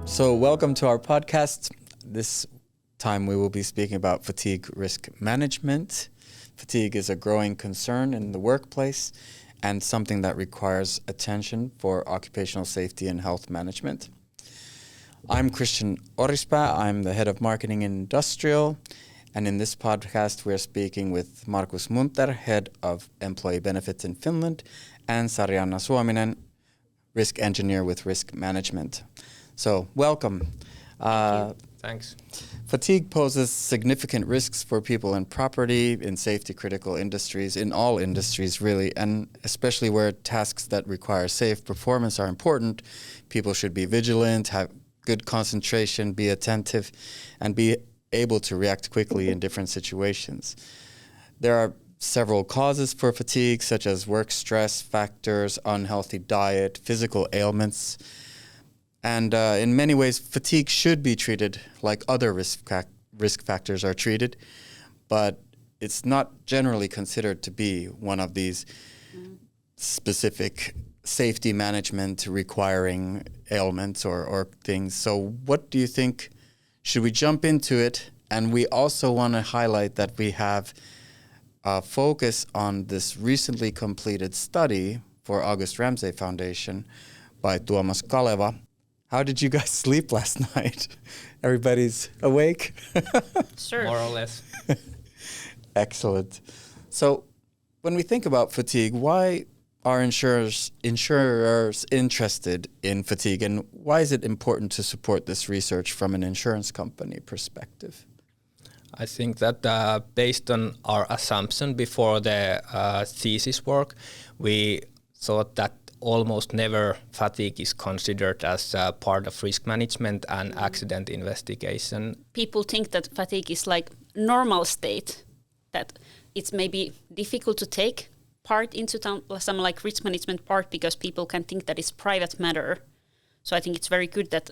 So welcome to our podcast. This time we will be speaking about fatigue risk management. Fatigue is a growing concern in the workplace and something that requires attention for occupational safety and health management. I'm Christian Orispa. I'm the head of marketing in industrial. And in this podcast, we're speaking with Markus Munter, head of employee benefits in Finland, and Sarianna Suominen, risk engineer with risk management. So welcome. Thanks. Fatigue poses significant risks for people and property in safety critical industries, in all industries really, and especially where tasks that require safe performance are important. People should be vigilant, have good concentration, be attentive, and be able to react quickly in different situations. There are several causes for fatigue, such as work stress factors, unhealthy diet, physical ailments. And in many ways, fatigue should be treated like other risk factors are treated, but it's not generally considered to be one of these specific safety management requiring ailments or things. So what do you think? Should we jump into it? And we also want to highlight that we have a focus on this recently completed study for August Ramsay Foundation by Tuomas Kaleva. How did you guys sleep last night? Everybody's awake? Sure. More or less. Excellent. So when we think about fatigue, why are insurers interested in fatigue, and why is it important to support this research from an insurance company perspective? I think that based on our assumption before the thesis work, we thought that almost never fatigue is considered as part of risk management and accident investigation. People think that fatigue is like normal state, that it's maybe difficult to take part into some like risk management part because people can think that it's private matter. So I think it's very good that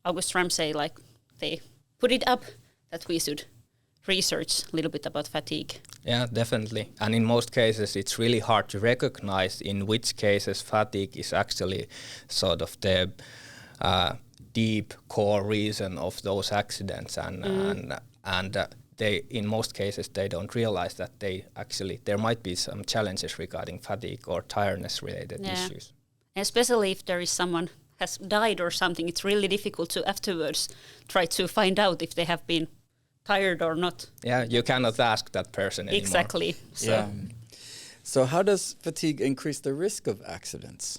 August Ramsay, like they put it up that we should research a little bit about fatigue. Yeah, definitely. And in most cases, it's really hard to recognize in which cases fatigue is actually sort of the deep core reason of those accidents. And they, in most cases, they don't realize that there might be some challenges regarding fatigue or tiredness related issues. Especially if there is someone has died or something, it's really difficult to afterwards try to find out if they have been tired or not. Yeah, you cannot ask that person anymore. Exactly. So how does fatigue increase the risk of accidents?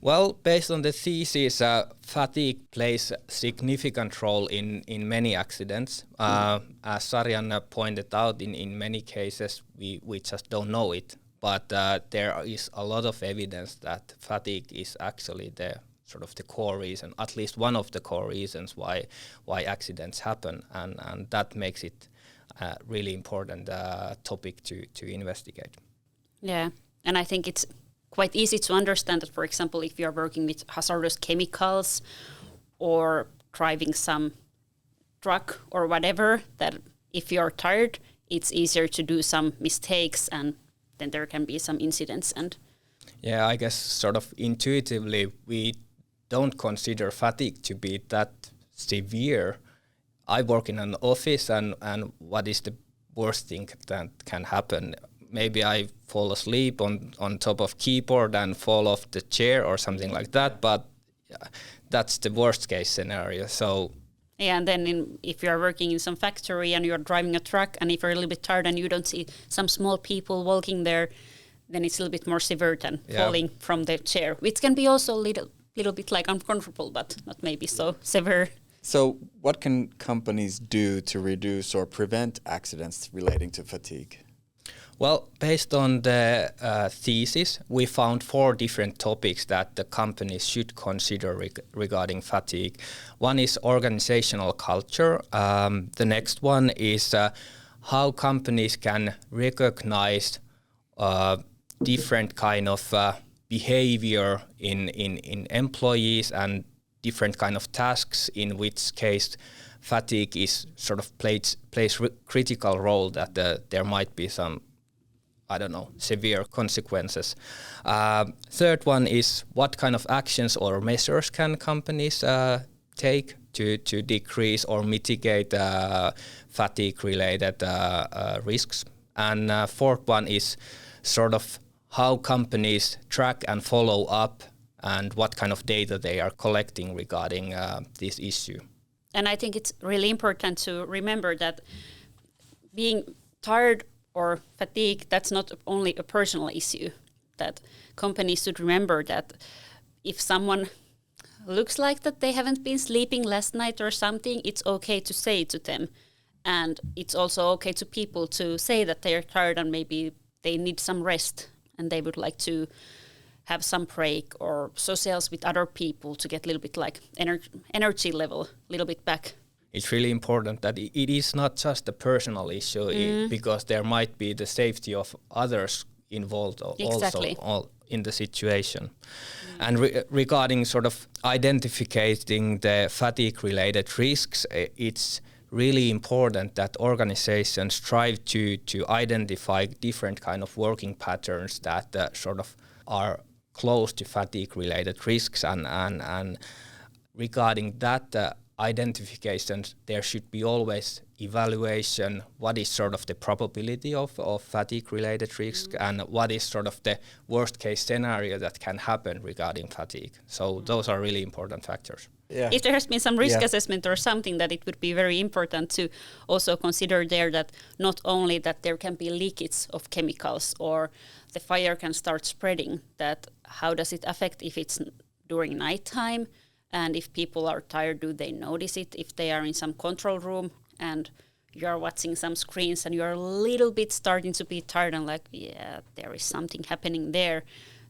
Well, based on the thesis, fatigue plays a significant role in many accidents. As Sarianna pointed out, in many cases, we just don't know it. But there is a lot of evidence that fatigue is actually the sort of the core reason, at least one of the core reasons why accidents happen. And that makes it a really important topic to investigate. Yeah, and I think it's quite easy to understand that, for example, if you're working with hazardous chemicals or driving some truck or whatever, that if you're tired, it's easier to do some mistakes and then there can be some incidents. And yeah, I guess sort of intuitively we don't consider fatigue to be that severe. I work in an office and what is the worst thing that can happen? Maybe I fall asleep on top of keyboard and fall off the chair or something like that, but that's the worst case scenario. So yeah, and then if you're working in some factory and you're driving a truck and if you're a little bit tired and you don't see some small people walking there, then it's a little bit more severe than falling from the chair, which can be also a little bit like uncomfortable, but not maybe so severe. So what can companies do to reduce or prevent accidents relating to fatigue? Well, based on the thesis, we found 4 different topics that the companies should consider regarding fatigue. One is organizational culture. The next one is how companies can recognize different kind of behavior in employees and different kind of tasks, in which case fatigue is sort of plays critical role, that there might be some severe consequences. Third one is what kind of actions or measures can companies take to decrease or mitigate fatigue-related risks. And fourth one is sort of how companies track and follow up and what kind of data they are collecting regarding this issue. And I think it's really important to remember that being tired or fatigue, that's not only a personal issue. That companies should remember that if someone looks like that they haven't been sleeping last night or something, it's okay to say to them. And it's also okay to people to say that they are tired and maybe they need some rest and they would like to have some break or socials with other people to get a little bit like energy level a little bit back. It's really important that it is not just a personal issue because there might be the safety of others involved also in the situation. And regarding sort of identifying the fatigue-related risks, it's really important that organizations strive to identify different kind of working patterns that sort of are close to fatigue-related risks, and regarding that identification, there should be always evaluation. What is sort of the probability of fatigue-related risk, and what is sort of the worst-case scenario that can happen regarding fatigue? So those are really important factors. Yeah. If there has been some risk assessment or something, that it would be very important to also consider there that not only that there can be leakage of chemicals or the fire can start spreading, that how does it affect if it's during nighttime, and if people are tired, do they notice it? If they are in some control room and you're watching some screens and you're a little bit starting to be tired and like, yeah, there is something happening there.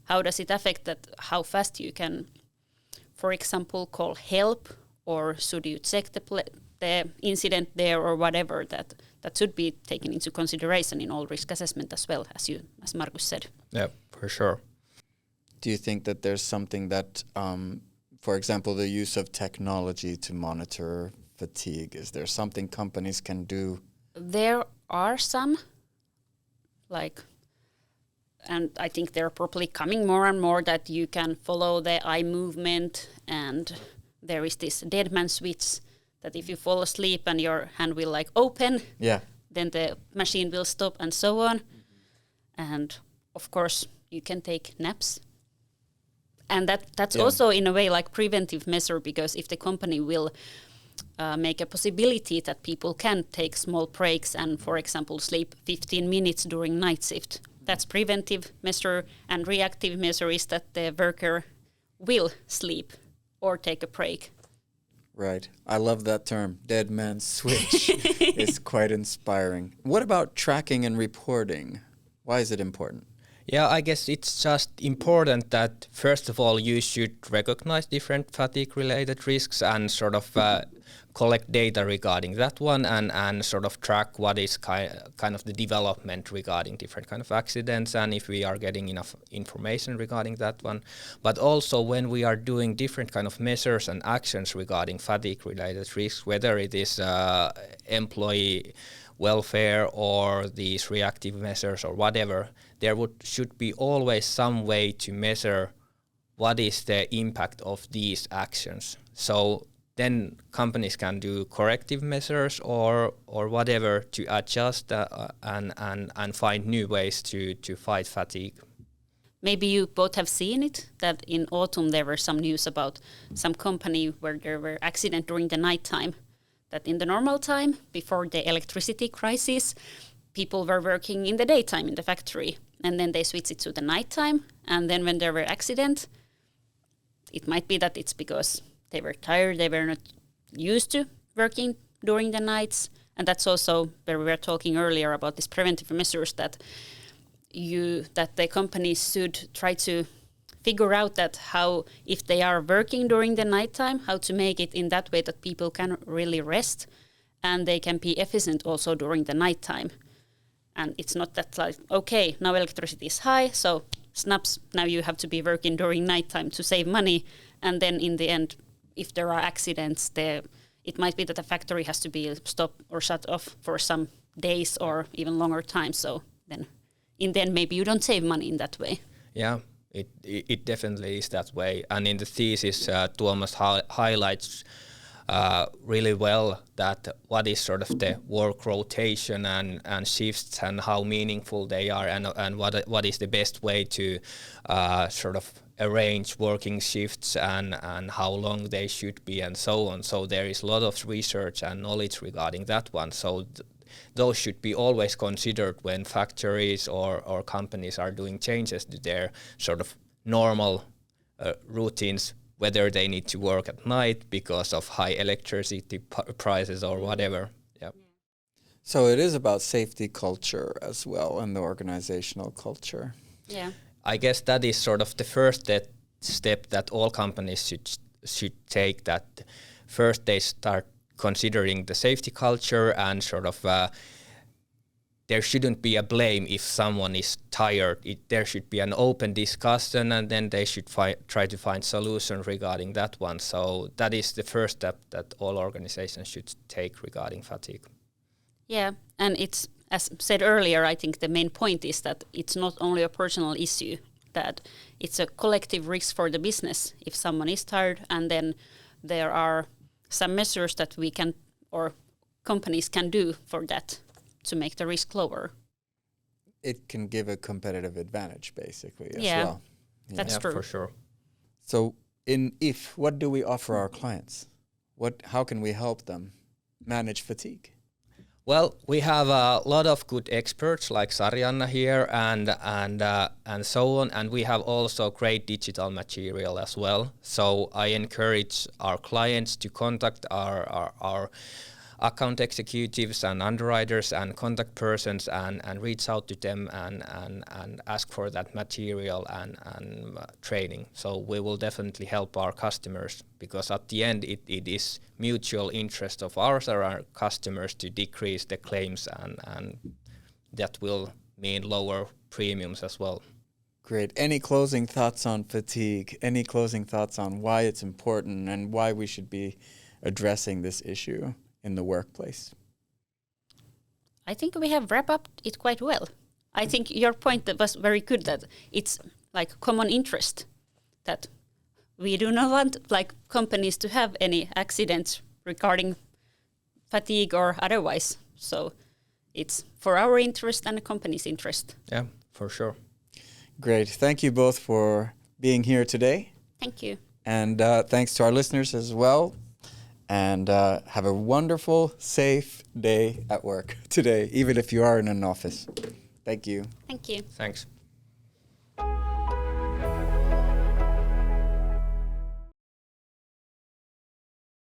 How does it affect that? How fast you can, for example, call help, or should you check the incident there or whatever? That should be taken into consideration in all risk assessment as well, as Markus said. Yeah, for sure. Do you think that there's something that, for example, the use of technology to monitor fatigue, is there something companies can do? There are some, and I think they're probably coming more and more, that you can follow the eye movement, and there is this dead man switch that if you fall asleep and your hand will open, then the machine will stop and so on. And of course you can take naps. And that's also in a way preventive measure, because if the company will make a possibility that people can take small breaks and, for example, sleep 15 minutes during night shift, that's preventive measure. And reactive measure is that the worker will sleep or take a break. Right. I love that term, dead man switch. It's quite inspiring. What about tracking and reporting? Why is it important? Yeah, I guess it's just important that, first of all, you should recognize different fatigue-related risks and sort of collect data regarding that one, and sort of track what is kind of the development regarding different kind of accidents, and if we are getting enough information regarding that one. But also when we are doing different kind of measures and actions regarding fatigue-related risks, whether it is employee welfare or these reactive measures or whatever, there should be always some way to measure what is the impact of these actions. So then companies can do corrective measures or whatever to adjust and find new ways to fight fatigue. Maybe you both have seen it, that in autumn there were some news about some company where there were accidents during the nighttime. That in the normal time, before the electricity crisis, people were working in the daytime in the factory, and then they switched it to the nighttime. And then when there were accidents, it might be that it's because they were tired, they were not used to working during the nights. And that's also where we were talking earlier about these preventive measures, that the companies should try to figure out that how, if they are working during the nighttime, how to make it in that way that people can really rest and they can be efficient also during the nighttime. And it's not that okay, now electricity is high, so snaps, now you have to be working during nighttime to save money. And then in the end, if there are accidents, it might be that the factory has to be stopped or shut off for some days or even longer time. So then in the end maybe you don't save money in that way. Yeah, it definitely is that way. And in the thesis, Tuomas highlights really well that what is sort of the work rotation and shifts and how meaningful they are, and what is the best way to sort of arrange working shifts and how long they should be and so on. So there is a lot of research and knowledge regarding that one. So those should be always considered when factories or companies are doing changes to their sort of normal routines, whether they need to work at night because of high electricity prices or whatever. Yeah. So it is about safety culture as well, and the organizational culture. Yeah. I guess that is sort of the first step that all companies should take, that first they start considering the safety culture, and sort of there shouldn't be a blame if someone is tired. There should be an open discussion, and then they should try to find solutions regarding that one. So that is the first step that all organizations should take regarding fatigue. Yeah, and it's, as said earlier, I think the main point is that it's not only a personal issue, that it's a collective risk for the business if someone is tired, and then there are some measures that we can, or companies can do for that to make the risk lower. It can give a competitive advantage, basically, as Yeah, well. that's true. For sure. So what do we offer our clients? How can we help them manage fatigue? Well, we have a lot of good experts like Sarianna here and so on, and we have also great digital material as well. So I encourage our clients to contact our account executives and underwriters and contact persons and reach out to them and ask for that material and training. So we will definitely help our customers, because at the end it is mutual interest of ours or our customers to decrease the claims, and that will mean lower premiums as well. Great. Any closing thoughts on fatigue? Any closing thoughts on why it's important and why we should be addressing this issue in the workplace? I think we have wrapped up it quite well. I think your point that was very good, that it's like common interest, that we do not want like companies to have any accidents regarding fatigue or otherwise. So it's for our interest and the company's interest. Yeah, for sure. Great. Thank you both for being here today. Thank you. And thanks to our listeners as well. And have a wonderful, safe day at work today, even if you are in an office. Thank you. Thank you. Thanks.